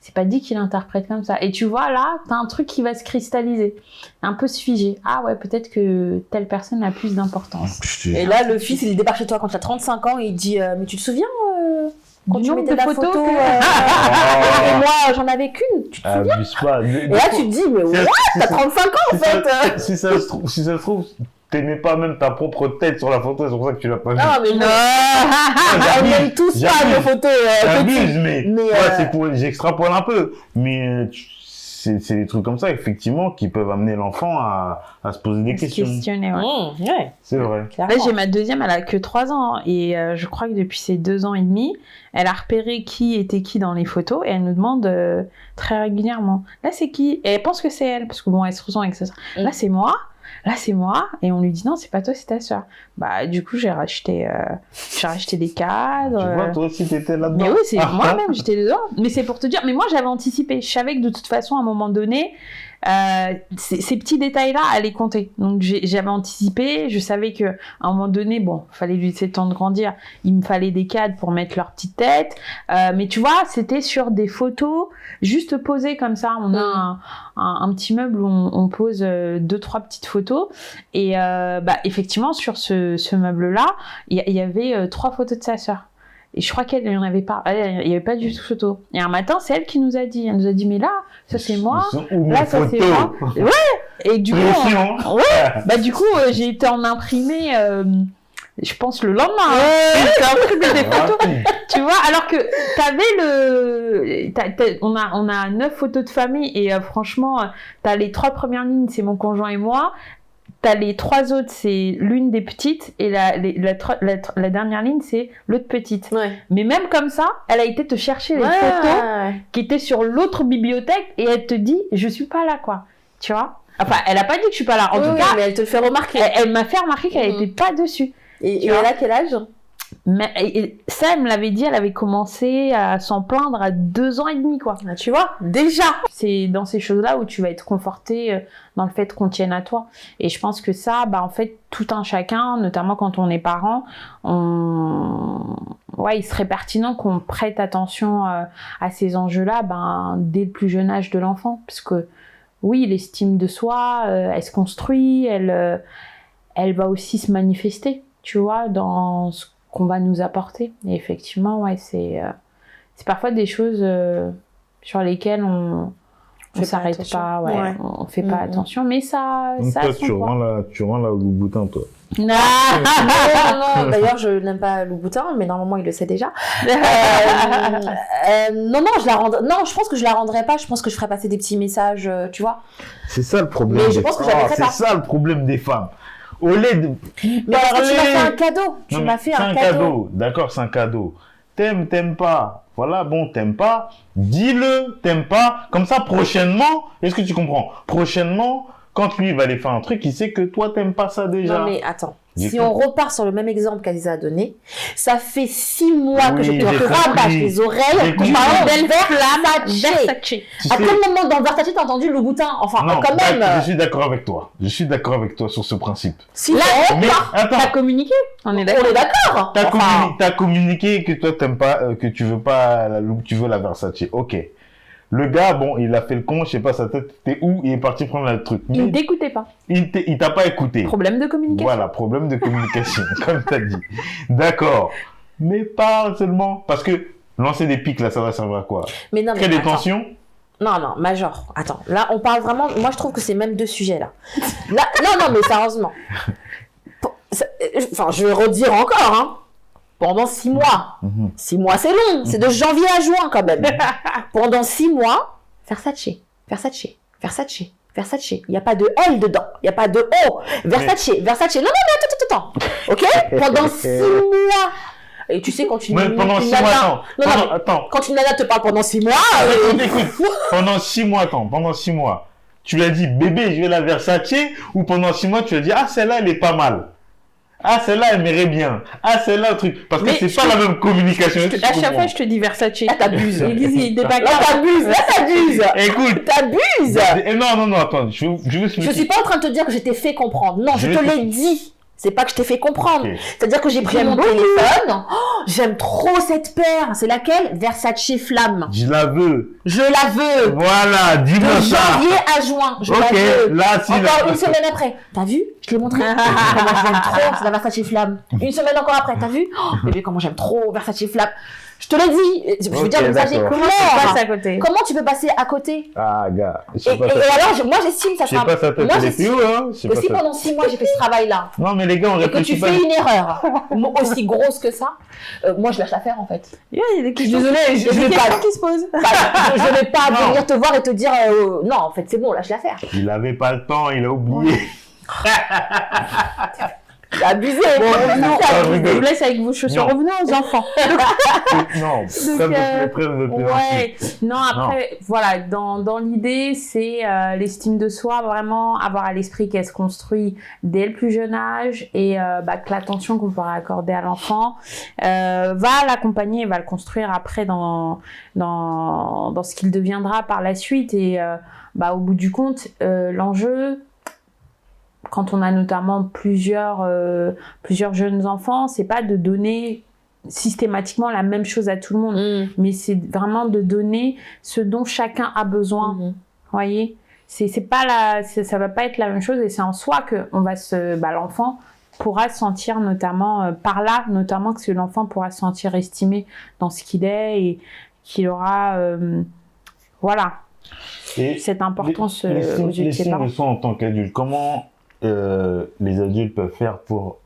c'est pas dit qu'il interprète comme ça. Et tu vois, là, t'as un truc qui va se cristalliser, un peu se figer. Ah ouais, peut-être que telle personne a plus d'importance. Et là, le fils, il débarque chez toi quand tu as 35 ans et il dit mais tu te souviens quand tu mettais la photo et moi, j'en avais qu'une, tu te souviens pas. Et là, tu te dis, mais what, t'as 35 ans en fait. Si ça se trouve, t'aimais pas même ta propre tête sur la photo, c'est pour ça que tu l'as pas vu. Ah, mais non. On aime tous pas nos photos. J'abuse, mais j'extrapole un peu. Mais c'est des trucs comme ça, effectivement, qui peuvent amener l'enfant à se poser des questions. Questionner, ouais. C'est vrai. Là, j'ai ma deuxième, elle a que 3 ans. Et je crois que depuis ses 2 ans et demi, elle a repéré qui était qui dans les photos. Et elle nous demande très régulièrement, là, c'est qui? Et elle pense que c'est elle, parce que bon, elle se ressent avec ça. Là, c'est moi. Et on lui dit non, c'est pas toi, c'est ta sœur. Du coup, j'ai racheté des cadres. Tu vois, toi aussi t'étais là-dedans. Mais oui, c'est moi-même, j'étais dedans. Mais c'est pour te dire, mais moi j'avais anticipé. Je savais que de toute façon, à un moment donné, ces petits détails-là allaient compter. Donc j'avais anticipé. Je savais que à un moment donné, bon, fallait lui laisser le temps de grandir. Il me fallait des cadres pour mettre leur petite tête. Mais tu vois, c'était sur des photos juste posées comme ça. On a un petit meuble où on pose 2-3 petites photos. Et effectivement, sur ce meuble-là, il y avait 3 photos de sa sœur. Et je crois qu'elle n'y en avait pas. Il n'y avait pas du tout de photo. Et un matin, c'est elle qui nous a dit. Elle nous a dit, mais là, ça c'est moi. Là, ça c'est moi. Ouais. Et du coup, du coup, j'ai été en imprimé. Je pense le lendemain. J'ai imprimé des photos. Tu vois, alors que on a 9 photos de famille et franchement, t'as les 3 premières lignes, c'est mon conjoint et moi. T'as les 3 autres, c'est l'une des petites, et la dernière ligne, c'est l'autre petite. Ouais. Mais même comme ça, elle a été te chercher les photos qui étaient sur l'autre bibliothèque, et elle te dit, je suis pas là, quoi. Tu vois? Enfin, elle a pas dit que je suis pas là. En tout cas, mais elle te le fait remarquer. Elle m'a fait remarquer qu'elle était pas dessus. Et elle a quel âge? Mais ça, elle me l'avait dit, elle avait commencé à s'en plaindre à 2 ans et demi, quoi. Ah, tu vois, déjà. C'est dans ces choses-là où tu vas être conforté dans le fait qu'on tienne à toi. Et je pense que ça, en fait, tout un chacun, notamment quand on est parent, il serait pertinent qu'on prête attention à ces enjeux-là, dès le plus jeune âge de l'enfant. Parce que, oui, l'estime de soi, elle se construit, elle va aussi se manifester, tu vois, dans ce qu'on va nous apporter. Et effectivement, c'est parfois des choses sur lesquelles On s'arrête pas, ouais. On fait pas attention, mais ça. Donc ça toi, tu rends la Louboutin, toi. Non. Non. D'ailleurs, je n'aime pas Louboutin, mais normalement, il le sait déjà. Non, je pense que je la rendrai pas. Je pense que je ferai passer des petits messages, tu vois. C'est ça le problème. Mais je pense que je la mettrai pas. C'est ça le problème des femmes. Au lieu de Mais parce que tu m'as fait un cadeau. Non, c'est un cadeau. D'accord, c'est un cadeau. T'aimes pas. Voilà, bon, t'aimes pas. Dis-le, t'aimes pas. Comme ça, prochainement, est-ce que tu comprends? Prochainement, quand lui va aller faire un truc, il sait que toi, t'aimes pas ça déjà. Non, mais attends. Si on repart sur le même exemple qu'Aziza a donné, ça fait 6 mois que je te rabâche les oreilles pour parler Versace. À quel moment dans Versace t'as entendu Louboutin? Enfin, non, quand même. Je suis d'accord avec toi. Je suis d'accord avec toi sur ce principe. Si là, attends. T'as communiqué. On est d'accord. T'as communiqué que toi t'aimes pas, que tu veux pas tu veux la Versace. Ok. Le gars, bon, il a fait le con, je sais pas, sa tête était où, il est parti prendre le truc. Il ne t'écoutait pas. Il t'a pas écouté. Problème de communication. Voilà, problème de communication, comme t'as dit. D'accord. Mais pas seulement, parce que lancer des pics, là, ça va servir à quoi? Mais non, mais créer des tensions? Non, Major, attends. Là, on parle vraiment, moi je trouve que c'est même 2 sujets, là. Non, mais sérieusement. Enfin, je vais redire encore, hein. Pendant 6 mois. 6 mois, c'est long. C'est de janvier à juin, quand même. Pendant 6 mois, Versace. Il n'y a pas de L dedans. Il n'y a pas de O. Versace. Non, mais attends. OK? Pendant 6 mois. Et tu sais, quand une nana... Pendant 6 mois, attends. Quand une nana te parle pendant 6 mois... Écoute. Pendant 6 mois, tu lui as dit, bébé, je vais la Versace, ou pendant 6 mois, tu lui as dit, ah, celle-là, elle est pas mal. Ah, celle-là, elle m'irait bien. Ah, celle-là, truc. Parce que c'est pas la même communication. À chaque fois, je te dis Versace. Ah, t'abuses. T'abuses. Écoute. T'abuses. Non, attends. Je suis pas en train de te dire que je t'ai fait comprendre. Non, je te l'ai dit. C'est pas que je t'ai fait comprendre. Okay. C'est-à-dire que j'ai pris mon téléphone. Oh, j'aime trop cette paire. C'est laquelle? Versace Flamme. Je la veux. Voilà, dis-moi ça. De janvier à juin. Je la veux. Là, si encore une semaine après. T'as vu? Je l'ai montré. Comment j'aime trop. C'est la Versace Flamme. Une semaine encore après. T'as vu? Oh, bébé, comment j'aime trop Versace Flamme. Je te l'ai dit. Je veux dire, Versace clair. Comment tu peux passer à côté? Ah, gars. Et alors, moi, j'estime ça sera... Moi, j'estime que si pendant 6 mois, j'ai fait ce travail-là. Non, mais les gars, on réfléchit pas. Et que tu fais une erreur aussi grosse que ça, moi, je lâche l'affaire, en fait. Il y a des questions. Désolée, je vais pas qui se posent. Je vais pas venir te voir et te dire non, en fait, c'est bon, lâche l'affaire. Il avait pas le temps, il a oublié. Abusé. Je vous laisse avec vos chaussures. Revenons aux enfants. Non, après, voilà, dans l'idée, c'est l'estime de soi, vraiment avoir à l'esprit qu'elle se construit dès le plus jeune âge et que l'attention qu'on pourra accorder à l'enfant va l'accompagner et va le construire après dans ce qu'il deviendra par la suite. Et au bout du compte, l'enjeu, quand on a notamment plusieurs jeunes enfants, c'est pas de donner systématiquement la même chose à tout le monde, mais c'est vraiment de donner ce dont chacun a besoin. Voyez, ça va pas être la même chose, et c'est en soi que l'enfant pourra se sentir notamment que l'enfant pourra se sentir estimé dans ce qu'il est et qu'il aura cette importance aux yeux de ses parents. L'estime de soi en tant qu'adulte, comment les adultes peuvent faire pour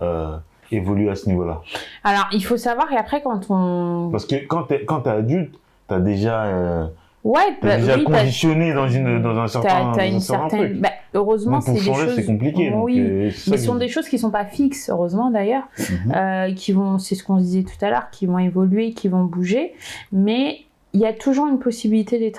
évoluer à ce niveau-là? Alors, il faut savoir, et après, Parce que quand t'es adulte, t'as déjà... conditionné dans un certain truc. Heureusement, donc, pour changer, c'est compliqué. Mais ce sont des choses qui sont pas fixes, heureusement d'ailleurs, c'est ce qu'on disait tout à l'heure, qui vont évoluer, qui vont bouger, mais il y a toujours une possibilité de les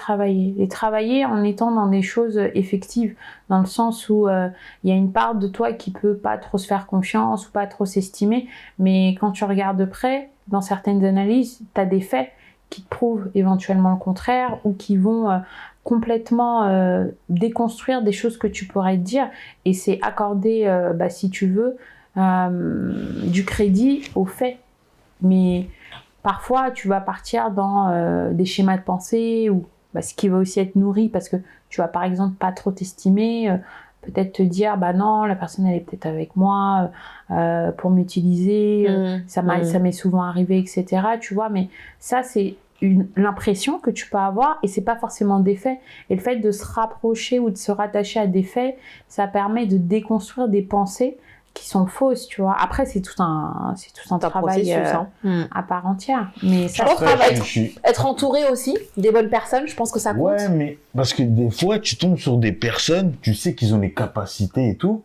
travailler en étant dans des choses effectives, dans le sens où il y a une part de toi qui peut pas trop se faire confiance ou pas trop s'estimer, mais quand tu regardes de près, dans certaines analyses, tu as des faits qui te prouvent éventuellement le contraire ou qui vont complètement déconstruire des choses que tu pourrais te dire, et c'est accorder, si tu veux, du crédit aux faits. Mais parfois, tu vas partir dans des schémas de pensée ou ce qui va aussi être nourri parce que tu vas par exemple pas trop t'estimer, peut-être te dire non, la personne elle est peut-être avec moi pour m'utiliser, ça m'est souvent arrivé, etc. Tu vois, mais ça c'est l'impression que tu peux avoir et c'est pas forcément des faits. Et le fait de se rapprocher ou de se rattacher à des faits, ça permet de déconstruire des pensées qui sont fausses, tu vois. Après, c'est tout un travail à part entière. Mais ça, Je pense qu'il va être entouré aussi des bonnes personnes, je pense que ça compte. Ouais, mais parce que des fois, tu tombes sur des personnes, tu sais qu'ils ont les capacités et tout,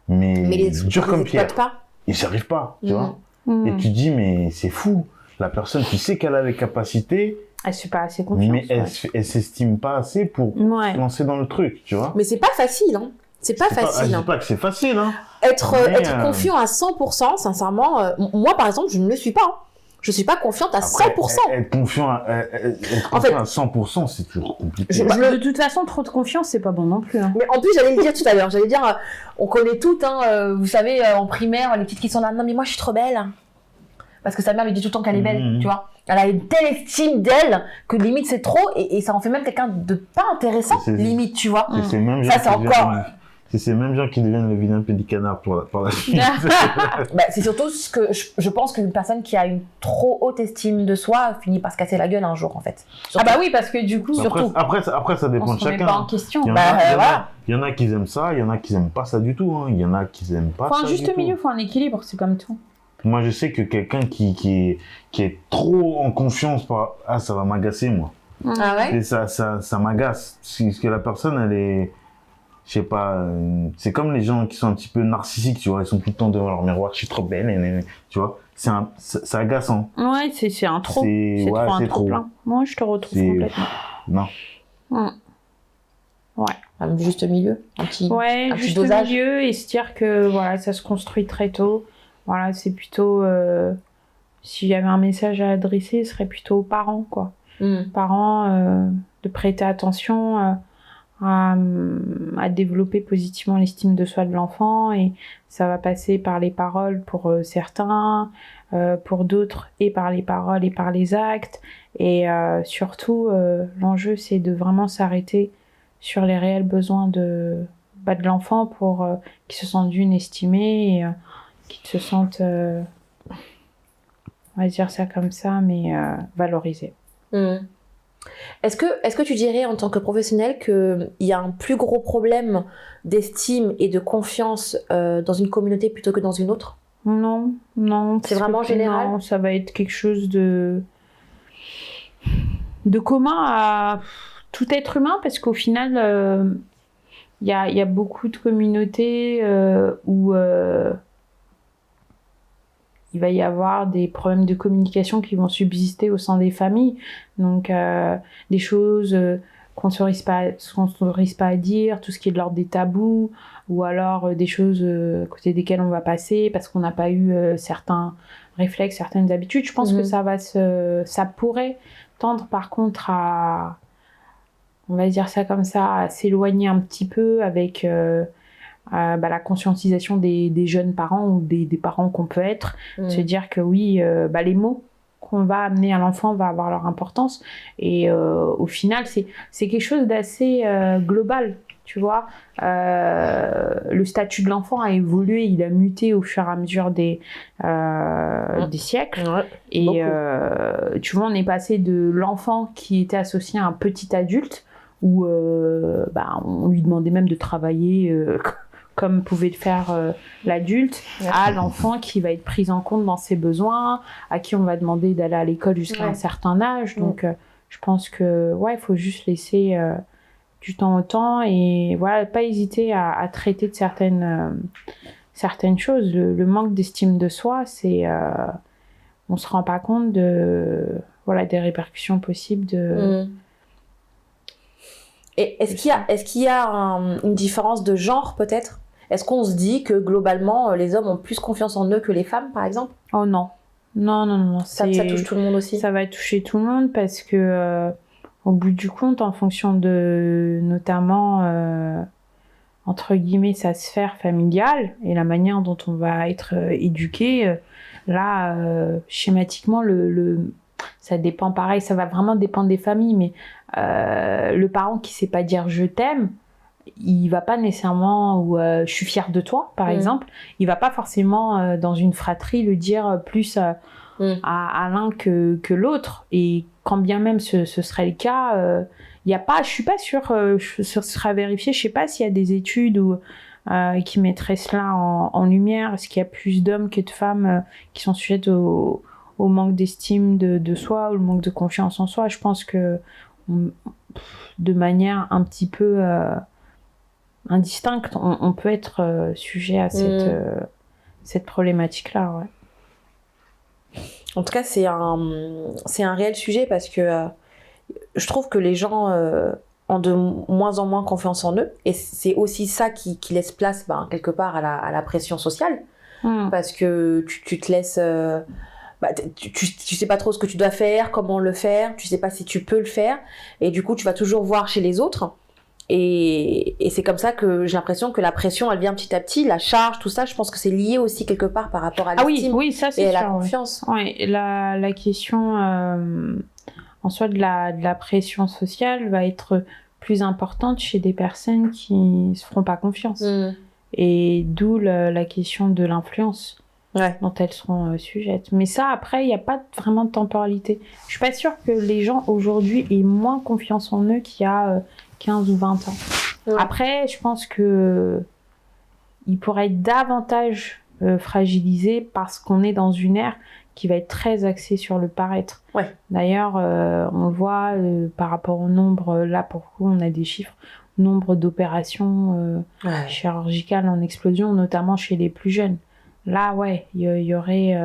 mais les dur comme pierre. Pas. Ils n'y arrivent pas, tu vois. Et tu te dis, mais c'est fou. La personne, tu sais qu'elle a les capacités, elle ne fait pas assez confiance. Mais elle s'estime pas assez pour se lancer dans le truc, tu vois. Mais c'est pas facile, hein. C'est pas facile. Je dis pas que c'est facile, hein. Être confiant à 100%, sincèrement, moi par exemple, je ne le suis pas. Hein. Je suis pas confiante à 100%. Être confiant à 100%, c'est toujours compliqué. De toute façon, trop de confiance, c'est pas bon non plus. Hein. Mais en plus, j'allais le dire tout à l'heure. J'allais dire, on connaît toutes, hein, vous savez, en primaire, les petites qui sont là. Non, mais moi, je suis trop belle. Parce que sa mère lui dit tout le temps qu'elle est belle, tu vois. Elle a une telle estime d'elle que limite c'est trop et ça en fait même quelqu'un de pas intéressant, limite, tu vois. Ça, c'est encore... C'est ces mêmes gens qui deviennent le vilain petit canard par la suite. C'est surtout ce que je pense qu'une personne qui a une trop haute estime de soi finit par se casser la gueule un jour, en fait. Surtout. Ah bah oui, parce que du coup, après ça dépend de chacun. Pas en question. Il y en a qui aiment ça, il y en a qui n'aiment pas ça du tout. Hein. Il y en a qui n'aiment pas ça. Faut un juste milieu, faut un équilibre, c'est comme tout. Moi, je sais que quelqu'un qui est trop en confiance, ça va m'agacer, moi. Ah ouais? Et ça m'agace. Parce que la personne, elle est... Je sais pas, c'est comme les gens qui sont un petit peu narcissiques, tu vois, ils sont tout le temps devant leur miroir, je suis trop belle, tu vois, c'est agaçant. Ouais, c'est un trop. C'est trop plein. Moi, je te retrouve complètement. Non. Ouais. Un juste milieu, un petit juste dosage. Milieu et se dire que voilà, ça se construit très tôt. Voilà, c'est plutôt, s'il y avait un message à adresser, ce serait plutôt aux parents, quoi. Parents, de prêter attention à développer positivement l'estime de soi de l'enfant et ça va passer par les paroles pour certains, pour d'autres et par les paroles et par les actes et surtout l'enjeu c'est de vraiment s'arrêter sur les réels besoins de l'enfant pour qu'il se sente d'une estimé et qu'il se sente on va dire ça comme ça mais valorisé. Est-ce que tu dirais en tant que professionnel qu'il y a un plus gros problème d'estime et de confiance dans une communauté plutôt que dans une autre? Non. C'est vraiment général? Non, ça va être quelque chose de commun à tout être humain parce qu'au final, il y a beaucoup de communautés où il va y avoir des problèmes de communication qui vont subsister au sein des familles. Donc, des choses qu'on ne s'autorise pas à dire, tout ce qui est de l'ordre des tabous, ou alors des choses à côté desquelles on va passer parce qu'on n'a pas eu certains réflexes, certaines habitudes. Je pense que ça pourrait tendre par contre à, on va dire ça comme ça, à s'éloigner un petit peu avec... la conscientisation des jeunes parents ou des parents qu'on peut être, se dire que oui, les mots qu'on va amener à l'enfant va avoir leur importance et au final c'est quelque chose d'assez global, tu vois. Le statut de l'enfant a évolué, il a muté au fur et à mesure des siècles et tu vois, on est passé de l'enfant qui était associé à un petit adulte où on lui demandait même de travailler comme pouvait le faire l'adulte, à l'enfant qui va être pris en compte dans ses besoins, à qui on va demander d'aller à l'école jusqu'à un certain âge. Donc, je pense que il faut juste laisser du temps au temps et voilà, pas hésiter à traiter de certaines choses. Le manque d'estime de soi, c'est on se rend pas compte des répercussions possibles de. Et est-ce qu'il y a une différence de genre peut-être? Est-ce qu'on se dit que globalement les hommes ont plus confiance en eux que les femmes par exemple? Oh non. Ça touche tout le monde aussi? Ça va toucher tout le monde parce que au bout du compte, en fonction de notamment entre guillemets sa sphère familiale et la manière dont on va être éduqué, schématiquement ça dépend pareil, ça va vraiment dépendre des familles, mais le parent qui sait pas dire je t'aime, il va pas nécessairement ou je suis fière de toi par exemple, il va pas forcément dans une fratrie le dire plus à l'un que l'autre. Et quand bien même ce serait le cas, je suis pas sûre, ce sera vérifié, je sais pas s'il y a des études qui mettraient cela en lumière. Est-ce qu'il y a plus d'hommes que de femmes qui sont sujettes au manque d'estime de soi ou le manque de confiance en soi? Je pense que de manière un petit peu indistincte, on peut être sujet à cette problématique-là. Ouais. En tout cas, c'est un réel sujet parce que je trouve que les gens ont de moins en moins confiance en eux. Et c'est aussi ça qui laisse place, quelque part, à la pression sociale. Parce que tu te laisses... tu sais pas trop ce que tu dois faire, comment le faire, tu sais pas si tu peux le faire. Et du coup, tu vas toujours voir chez les autres. Et c'est comme ça que j'ai l'impression que la pression, elle vient petit à petit, la charge, tout ça, je pense que c'est lié aussi quelque part par rapport à l'estime oui, ça, c'est et à sûr, la confiance. Oui, la question en soi de la pression sociale va être plus importante chez des personnes qui ne se feront pas confiance. Et d'où la question de l'influence dont elles seront sujettes. Mais ça, après, il n'y a pas vraiment de temporalité. Je ne suis pas sûre que les gens aujourd'hui aient moins confiance en eux qu'il y a 15 ou 20 ans. Après, je pense qu'ils pourraient être davantage fragilisés parce qu'on est dans une ère qui va être très axée sur le paraître. D'ailleurs, on le voit par rapport au nombre, là pour le coup on a des chiffres, nombre d'opérations chirurgicales en explosion, notamment chez les plus jeunes. Là, il y aurait...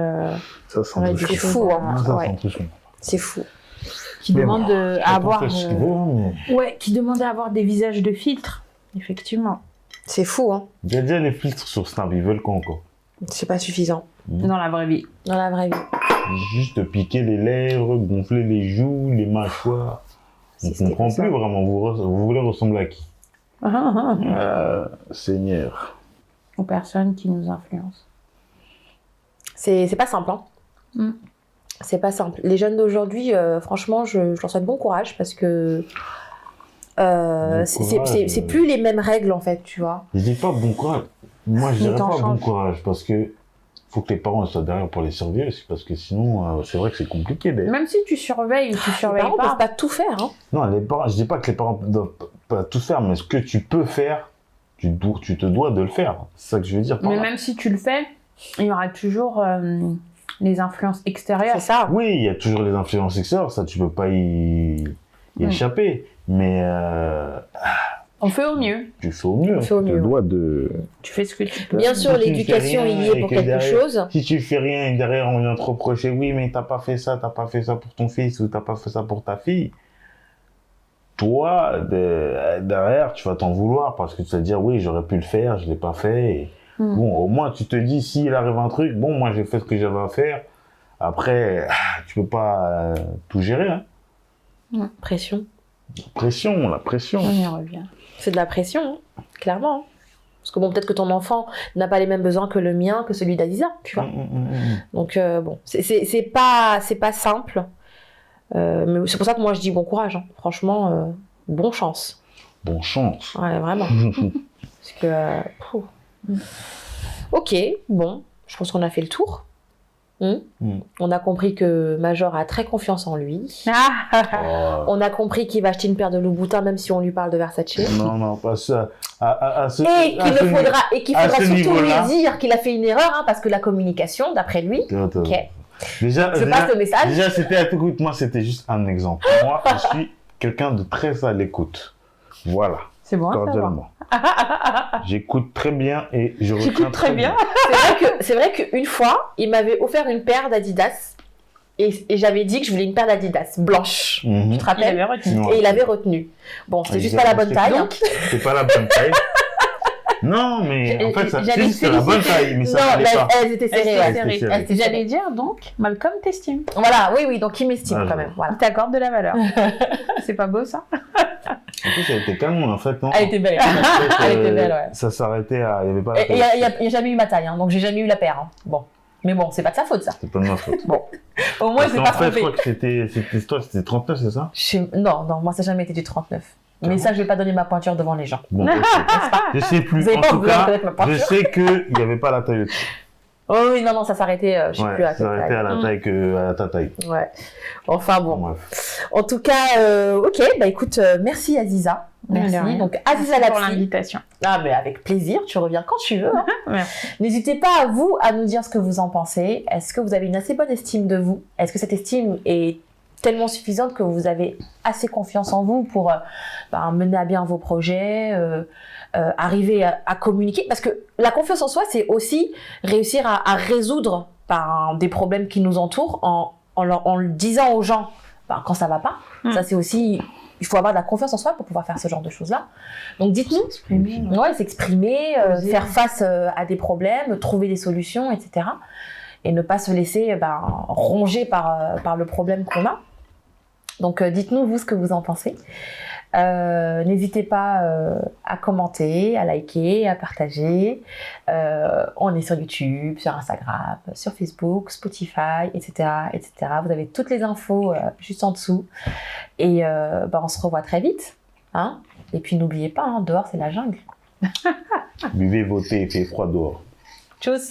ça sent c'est fou, c'est fou. Qui demande à avoir... qui demande à avoir des visages de filtres, effectivement. C'est fou, hein. Déjà les filtres sur Snap, ils veulent quoi encore? C'est pas suffisant. Dans la vraie vie. Dans la vraie vie. Juste piquer les lèvres, gonfler les joues, les mâchoires. On ne comprend plus vraiment. Vous voulez ressembler à qui? Seigneur. Aux personnes qui nous influencent. C'est pas simple, hein. C'est pas simple. Les jeunes d'aujourd'hui, franchement, je leur souhaite bon courage parce que c'est plus les mêmes règles, en fait, tu vois. Je dis pas bon courage. Moi, je dirais pas bon courage parce que faut que tes parents soient derrière pour les surveiller aussi, parce que sinon, c'est vrai que c'est compliqué. Même si tu surveilles ou tu surveilles pas. Les parents peuvent pas tout faire. Hein. Non, les parents, je dis pas que les parents ne doivent pas tout faire, mais ce que tu peux faire, tu te dois de le faire. C'est ça que je veux dire. Mais même si tu le fais, il y aura toujours les influences extérieures. C'est ça. Oui, il y a toujours les influences extérieures, ça tu peux pas y échapper. Mais on fait au mieux. Tu fais au mieux. Tu fais ce que tu peux. Bien sûr, l'éducation est liée pour quelque chose. Si tu fais rien et derrière on vient te reprocher, oui, mais t'as pas fait ça pour ton fils ou t'as pas fait ça pour ta fille. Toi, derrière, tu vas t'en vouloir parce que tu vas te dire, oui, j'aurais pu le faire, je l'ai pas fait. Et bon, au moins, tu te dis, s'il arrive un truc, bon, moi, j'ai fait ce que j'avais à faire. Après, tu peux pas tout gérer. Hein. Pression. La pression. On y revient. C'est de la pression, hein, clairement. Parce que bon, peut-être que ton enfant n'a pas les mêmes besoins que le mien, que celui d'Aziza, tu vois. Donc bon, c'est pas simple. Mais c'est pour ça que moi je dis bon courage. Hein. Franchement, bonne chance. Bonne chance. Ouais, vraiment. Parce que. Ok, bon, je pense qu'on a fait le tour. On a compris que Major a très confiance en lui. On a compris qu'il va acheter une paire de Louboutin même si on lui parle de Versace. Non, pas ça. Et qu'il faudra surtout lui dire qu'il a fait une erreur, hein, parce que la communication, d'après lui. Ok. Déjà, je passe le message. Déjà, écoute-moi, c'était juste un exemple. Moi, je suis quelqu'un de très à l'écoute. Voilà. C'est bon. Cordialement. J'écoute très bien et je retiens J'écoute très bien. C'est vrai qu'une fois, il m'avait offert une paire d'Adidas et j'avais dit que je voulais une paire d'Adidas blanche. Tu te rappelles? Il avait retenu. Et il avait retenu. Bon, c'était juste pas la bonne taille. Donc, c'est pas la bonne taille. Non, mais en fait, c'est la bonne taille, mais ça n'allait pas. Elles étaient serrées. J'allais dire donc, Malcolm t'estime. Voilà, oui, donc il m'estime quand même. Voilà. Il t'accorde de la valeur. C'est pas beau ça? En plus, elle était calme en fait, non? Elle était belle. Elle était belle, ouais. Ça s'arrêtait à. Il n'y avait pas. Il n'y a jamais eu ma taille, hein, donc j'ai jamais eu la paire. Hein. Bon. Mais bon, c'est pas de sa faute, ça. C'est pas de ma faute. Bon. Au moins, c'est pas trompé. En fait, je crois que c'était 39, c'est ça? Non, moi, ça n'a jamais été du 39. Mais ça, je vais pas donner ma pointure devant les gens. Bon, je sais plus. En tout cas, je sais qu'il n'y avait pas la taille au-dessus. Oh oui, non, ça s'arrêtait, je sais plus à ça s'arrêtait à la taille à ta taille. Ouais. Enfin bon. Bref. En tout cas, ok, bah écoute, merci Aziza. Merci. Donc Aziza Merci pour Lapsi. l'invitation. Ah mais avec plaisir, tu reviens quand tu veux. Hein. Merci. N'hésitez pas à vous à nous dire ce que vous en pensez. Est-ce que vous avez une assez bonne estime de vous? Est-ce que cette estime est tellement suffisante que vous avez assez confiance en vous pour mener à bien vos projets, arriver à communiquer? Parce que la confiance en soi, c'est aussi réussir à résoudre des problèmes qui nous entourent en le disant aux gens quand ça va pas. Ça, c'est aussi... Il faut avoir de la confiance en soi pour pouvoir faire ce genre de choses-là. Donc dites-nous, s'exprimer, faire face à des problèmes, trouver des solutions, etc. Et ne pas se laisser ronger par le problème qu'on a. Donc dites-nous vous ce que vous en pensez. N'hésitez pas à commenter, à liker, à partager. On est sur YouTube, sur Instagram, sur Facebook, Spotify, etc., etc. Vous avez toutes les infos juste en dessous. Et on se revoit très vite. Hein, et puis n'oubliez pas, dehors c'est la jungle. Buvez vos thés, il fait froid dehors. Tchuss.